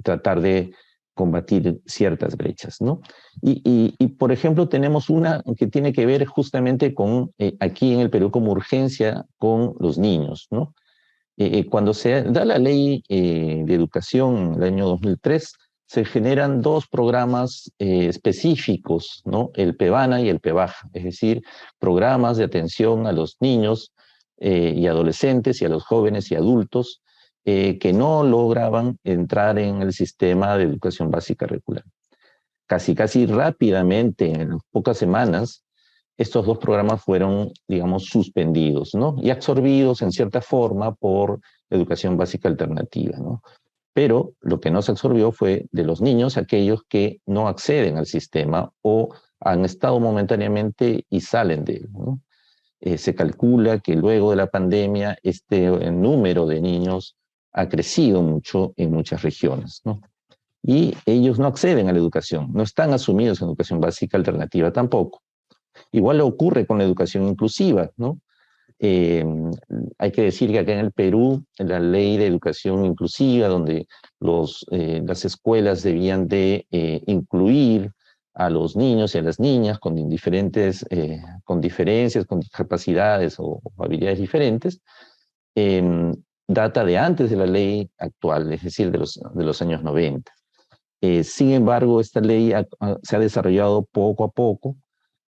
[SPEAKER 4] tratar de combatir ciertas brechas, ¿no? Por ejemplo, tenemos una que tiene que ver justamente con, aquí en el Perú como urgencia, con los niños, ¿no? Cuando se da la ley de educación en el año 2003, se generan dos programas específicos, ¿no? El PEVANA y el PEBAJA, es decir, programas de atención a los niños y adolescentes y a los jóvenes y adultos que no lograban entrar en el sistema de educación básica regular. Casi rápidamente, en pocas semanas, estos dos programas fueron, digamos, suspendidos, ¿no? Y absorbidos en cierta forma por la educación básica alternativa, ¿no? Pero lo que no se absorbió fue de los niños, aquellos que no acceden al sistema o han estado momentáneamente y salen de él, ¿no? Se calcula que luego de la pandemia el número de niños ha crecido mucho en muchas regiones, ¿no? Y ellos no acceden a la educación, no están asumidos en educación básica alternativa tampoco. Igual le ocurre con la educación inclusiva, ¿no? Hay que decir que acá en el Perú, la ley de educación inclusiva, donde las escuelas debían de incluir a los niños y a las niñas con diferencias, con discapacidades o habilidades diferentes, data de antes de la ley actual, es decir, de los años 90. Sin embargo, esta ley se ha desarrollado poco a poco.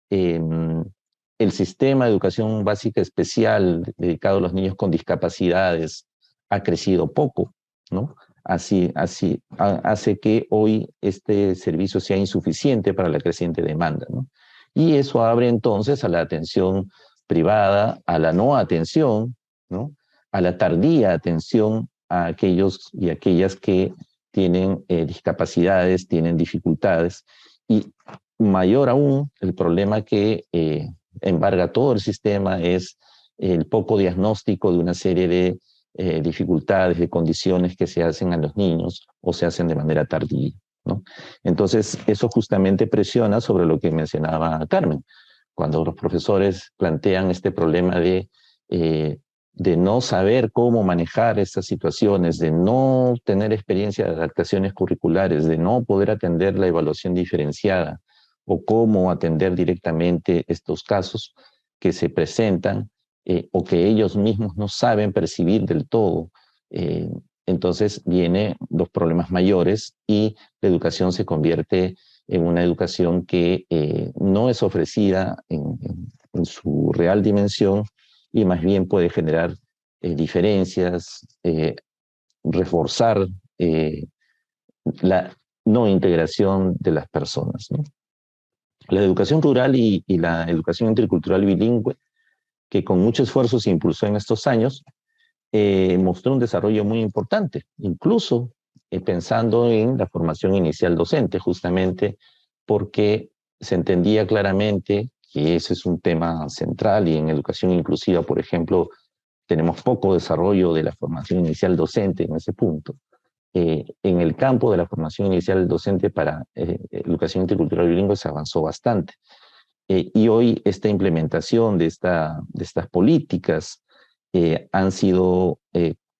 [SPEAKER 4] El sistema de educación básica especial dedicado a los niños con discapacidades ha crecido poco, ¿no? Así hace que hoy este servicio sea insuficiente para la creciente demanda, ¿no? Y eso abre entonces a la atención privada, a la no atención, ¿no? A la tardía atención a aquellos y aquellas que tienen discapacidades, tienen dificultades, y mayor aún el problema que embarga todo el sistema es el poco diagnóstico de una serie de dificultades, de condiciones que se hacen a los niños o se hacen de manera tardía, ¿no? Entonces, eso justamente presiona sobre lo que mencionaba Carmen, cuando los profesores plantean este problema de no saber cómo manejar estas situaciones, de no tener experiencia de adaptaciones curriculares, de no poder atender la evaluación diferenciada o cómo atender directamente estos casos que se presentan o que ellos mismos no saben percibir del todo. Entonces vienen los problemas mayores y la educación se convierte en una educación que no es ofrecida en su real dimensión y más bien puede generar diferencias, reforzar la no integración de las personas, ¿no? La educación rural y la educación intercultural bilingüe, que con mucho esfuerzo se impulsó en estos años, mostró un desarrollo muy importante, incluso pensando en la formación inicial docente, justamente porque se entendía claramente que ese es un tema central y en educación inclusiva, por ejemplo, tenemos poco desarrollo de la formación inicial docente en ese punto. En el campo de la formación inicial docente para educación intercultural bilingüe se avanzó bastante. Y hoy esta implementación de estas políticas han sido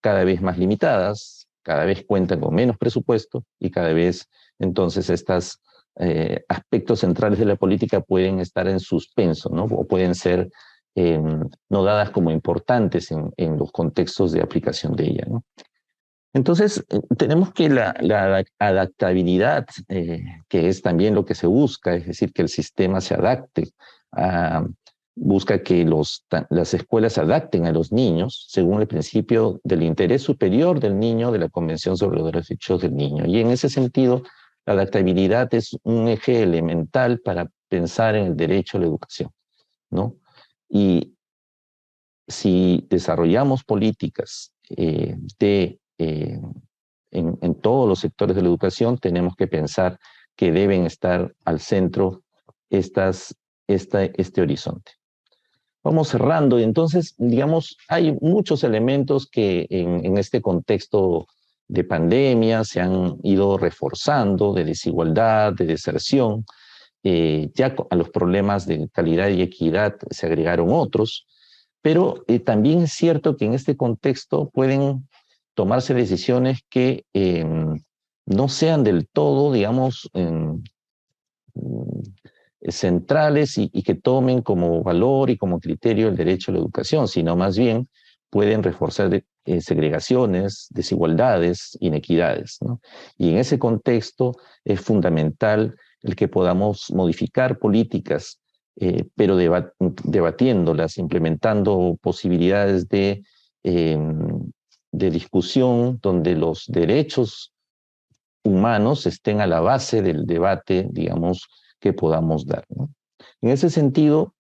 [SPEAKER 4] cada vez más limitadas, cada vez cuentan con menos presupuesto y cada vez entonces estos aspectos centrales de la política pueden estar en suspenso, ¿no? O pueden ser no dadas como importantes en los contextos de aplicación de ella, ¿no? Entonces, tenemos que la adaptabilidad, que es también lo que se busca, es decir, que el sistema se adapte, busca que las escuelas se adapten a los niños según el principio del interés superior del niño de la Convención sobre los Derechos del Niño. Y en ese sentido, la adaptabilidad es un eje elemental para pensar en el derecho a la educación, ¿no? Y si desarrollamos políticas en todos los sectores de la educación, tenemos que pensar que deben estar al centro este horizonte. Vamos cerrando, y entonces, digamos, hay muchos elementos que en este contexto de pandemia se han ido reforzando, de desigualdad, de deserción. Ya a los problemas de calidad y equidad se agregaron otros, pero también es cierto que en este contexto pueden tomarse decisiones que no sean del todo, digamos, centrales y que tomen como valor y como criterio el derecho a la educación, sino más bien pueden reforzar segregaciones, desigualdades, inequidades, ¿no? Y en ese contexto es fundamental el que podamos modificar políticas, pero debatiéndolas, implementando posibilidades de discusión donde los derechos humanos estén a la base del debate, digamos, que podamos dar, ¿no? En ese sentido,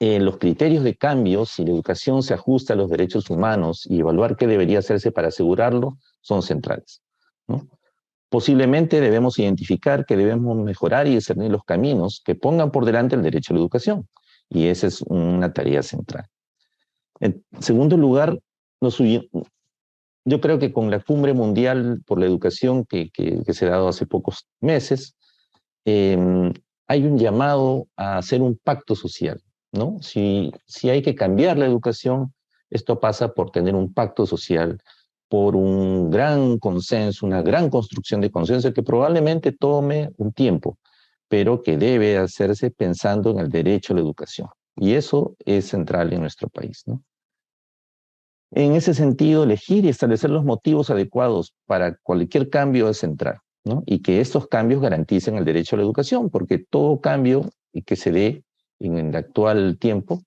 [SPEAKER 4] los criterios de cambio, si la educación se ajusta a los derechos humanos y evaluar qué debería hacerse para asegurarlo, son centrales, ¿no? Posiblemente debemos identificar que debemos mejorar y discernir los caminos que pongan por delante el derecho a la educación, y esa es una tarea central. En segundo lugar, yo creo que con la Cumbre Mundial por la Educación que se ha dado hace pocos meses, hay un llamado a hacer un pacto social, ¿no? Si hay que cambiar la educación, esto pasa por tener un pacto social, por un gran consenso, una gran construcción de consenso que probablemente tome un tiempo, pero que debe hacerse pensando en el derecho a la educación. Y eso es central en nuestro país, ¿no? En ese sentido, elegir y establecer los motivos adecuados para cualquier cambio es central, ¿no? Y que estos cambios garanticen el derecho a la educación, porque todo cambio que se dé en el actual tiempo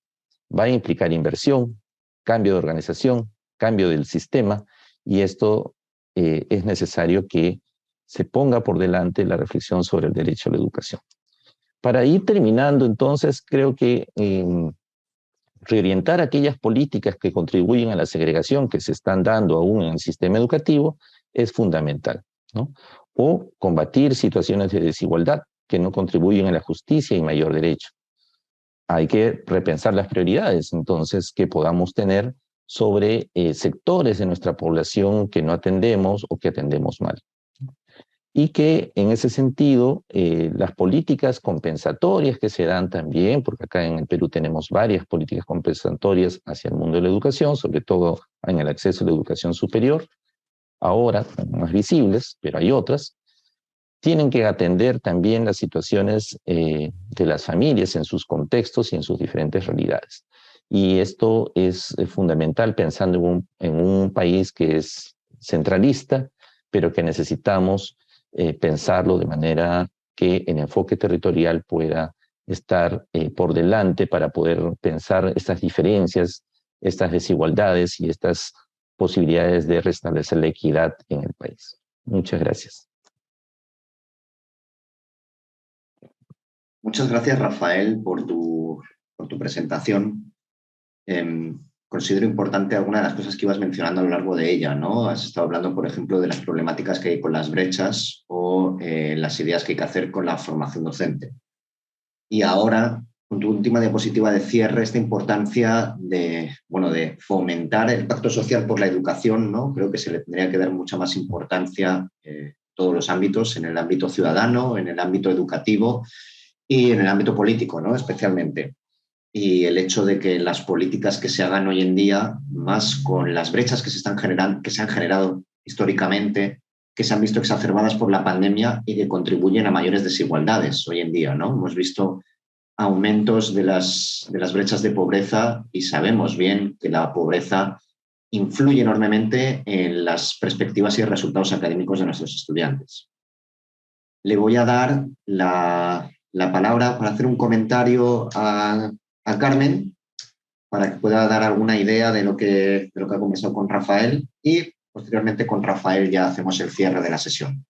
[SPEAKER 4] va a implicar inversión, cambio de organización, cambio del sistema, y esto es necesario que se ponga por delante la reflexión sobre el derecho a la educación. Para ir terminando, entonces, creo que reorientar aquellas políticas que contribuyen a la segregación que se están dando aún en el sistema educativo es fundamental, ¿no? O combatir situaciones de desigualdad que no contribuyen a la justicia y mayor derecho. Hay que repensar las prioridades, entonces, que podamos tener sobre sectores de nuestra población que no atendemos o que atendemos mal. Y que en ese sentido las políticas compensatorias que se dan también, porque acá en el Perú tenemos varias políticas compensatorias hacia el mundo de la educación, sobre todo en el acceso a la educación superior, ahora más visibles, pero hay otras, tienen que atender también las situaciones de las familias en sus contextos y en sus diferentes realidades. Y esto es fundamental pensando en un país que es centralista, pero que necesitamos pensarlo de manera que el enfoque territorial pueda estar por delante para poder pensar estas diferencias, estas desigualdades y estas posibilidades de restablecer la equidad en el país. Muchas gracias.
[SPEAKER 2] Muchas gracias, Rafael, por tu presentación. Considero importante algunas de las cosas que ibas mencionando a lo largo de ella, ¿no? Has estado hablando, por ejemplo, de las problemáticas que hay con las brechas o las ideas que hay que hacer con la formación docente. Y ahora, con tu última diapositiva de cierre, esta importancia de fomentar el pacto social por la educación, ¿no? Creo que se le tendría que dar mucha más importancia en todos los ámbitos, en el ámbito ciudadano, en el ámbito educativo y en el ámbito político, ¿no? Especialmente. Y el hecho de que las políticas que se hagan hoy en día, más con las brechas que se han generado históricamente, que se han visto exacerbadas por la pandemia y que contribuyen a mayores desigualdades hoy en día, ¿no? Hemos visto aumentos de las brechas de pobreza y sabemos bien que la pobreza influye enormemente en las perspectivas y resultados académicos de nuestros estudiantes. Le voy a dar la palabra para hacer un comentario a Carmen, para que pueda dar alguna idea de lo que ha conversado con Rafael, y posteriormente con Rafael ya hacemos el cierre de la sesión.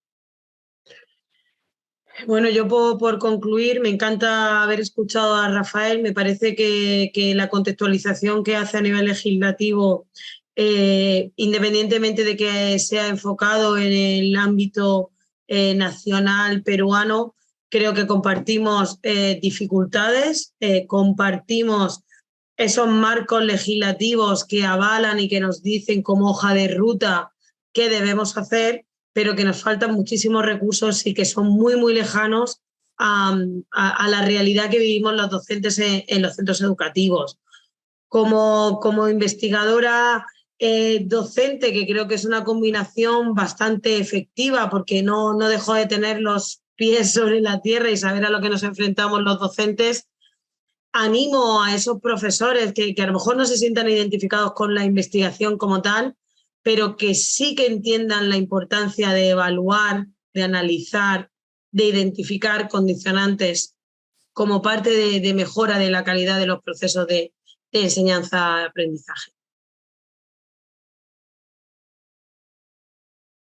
[SPEAKER 3] Bueno, yo por concluir, me encanta haber escuchado a Rafael. Me parece que la contextualización que hace a nivel legislativo, independientemente de que sea enfocado en el ámbito nacional peruano, creo que compartimos dificultades, compartimos esos marcos legislativos que avalan y que nos dicen como hoja de ruta qué debemos hacer, pero que nos faltan muchísimos recursos y que son muy, muy lejanos a la realidad que vivimos los docentes en los centros educativos. Como investigadora docente, que creo que es una combinación bastante efectiva, porque no dejo de tener los pies sobre la tierra y saber a lo que nos enfrentamos los docentes, animo a esos profesores que a lo mejor no se sientan identificados con la investigación como tal, pero que sí que entiendan la importancia de evaluar, de analizar, de identificar condicionantes como parte de mejora de la calidad de los procesos de enseñanza-aprendizaje.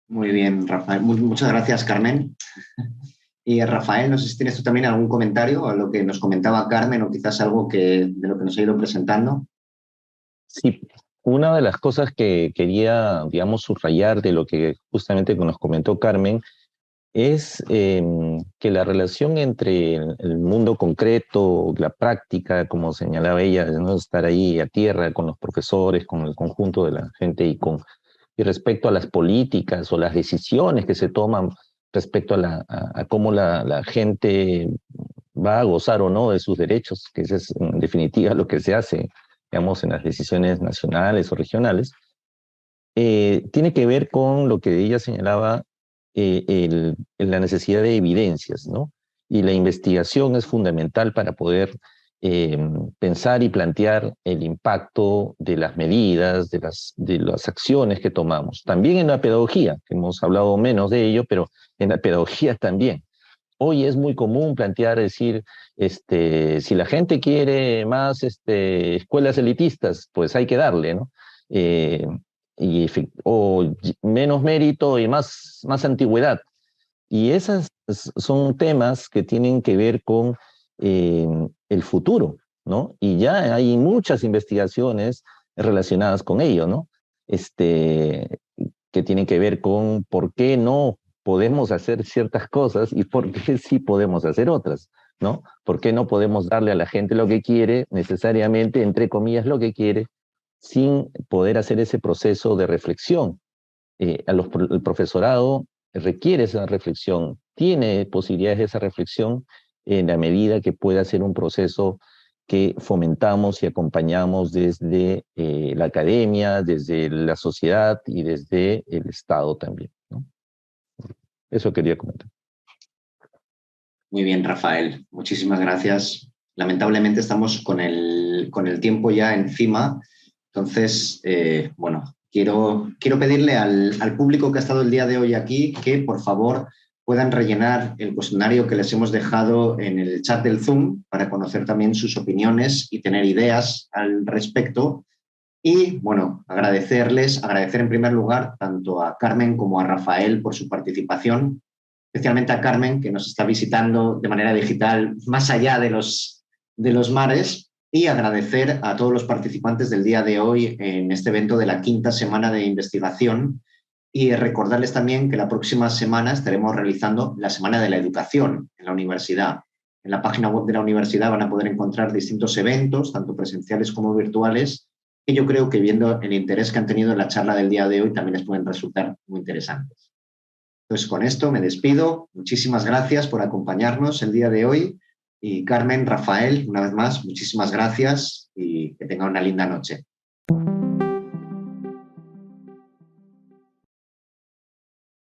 [SPEAKER 2] Muy bien, Rafael. Muchas gracias, Carmen. Y Rafael, no sé si tienes tú también algún comentario a lo que nos comentaba Carmen o quizás algo de lo que nos ha ido presentando.
[SPEAKER 4] Sí, una de las cosas que quería, digamos, subrayar de lo que justamente nos comentó Carmen es que la relación entre el mundo concreto, la práctica, como señalaba ella, ¿no? Estar ahí a tierra con los profesores, con el conjunto de la gente y respecto a las políticas o las decisiones que se toman respecto a cómo la gente va a gozar o no de sus derechos, que eso es en definitiva lo que se hace, digamos, en las decisiones nacionales o regionales, tiene que ver con lo que ella señalaba, la necesidad de evidencias, ¿no? Y la investigación es fundamental para poder pensar y plantear el impacto de las medidas, de las acciones que tomamos. También en la pedagogía, que hemos hablado menos de ello, pero en la pedagogía también. Hoy es muy común plantear, decir, si la gente quiere más escuelas elitistas, pues hay que darle, ¿no? Eh, o menos mérito y más antigüedad. Y esos son temas que tienen que ver con el futuro, ¿no? Y ya hay muchas investigaciones relacionadas con ello, ¿no? Que tienen que ver con por qué no podemos hacer ciertas cosas y por qué sí podemos hacer otras, ¿no? ¿Por qué no podemos darle a la gente lo que quiere, necesariamente, entre comillas, lo que quiere, sin poder hacer ese proceso de reflexión? El profesorado requiere esa reflexión, tiene posibilidades de esa reflexión en la medida que pueda ser un proceso que fomentamos y acompañamos desde la academia, desde la sociedad y desde el Estado también, ¿no? Eso quería comentar.
[SPEAKER 2] Muy bien, Rafael. Muchísimas gracias. Lamentablemente estamos con el tiempo ya encima. Entonces, bueno, quiero pedirle al público que ha estado el día de hoy aquí que, por favor, puedan rellenar el cuestionario que les hemos dejado en el chat del Zoom para conocer también sus opiniones y tener ideas al respecto. Y, bueno, agradecer en primer lugar tanto a Carmen como a Rafael por su participación, especialmente a Carmen, que nos está visitando de manera digital más allá de los mares, y agradecer a todos los participantes del día de hoy en este evento de la 5ª semana de investigación, y recordarles también que la próxima semana estaremos realizando la Semana de la Educación en la universidad. En la página web de la universidad van a poder encontrar distintos eventos, tanto presenciales como virtuales, que yo creo que, viendo el interés que han tenido en la charla del día de hoy, también les pueden resultar muy interesantes. Entonces, con esto me despido. Muchísimas gracias por acompañarnos el día de hoy. Y Carmen, Rafael, una vez más, muchísimas gracias y que tengan una linda noche.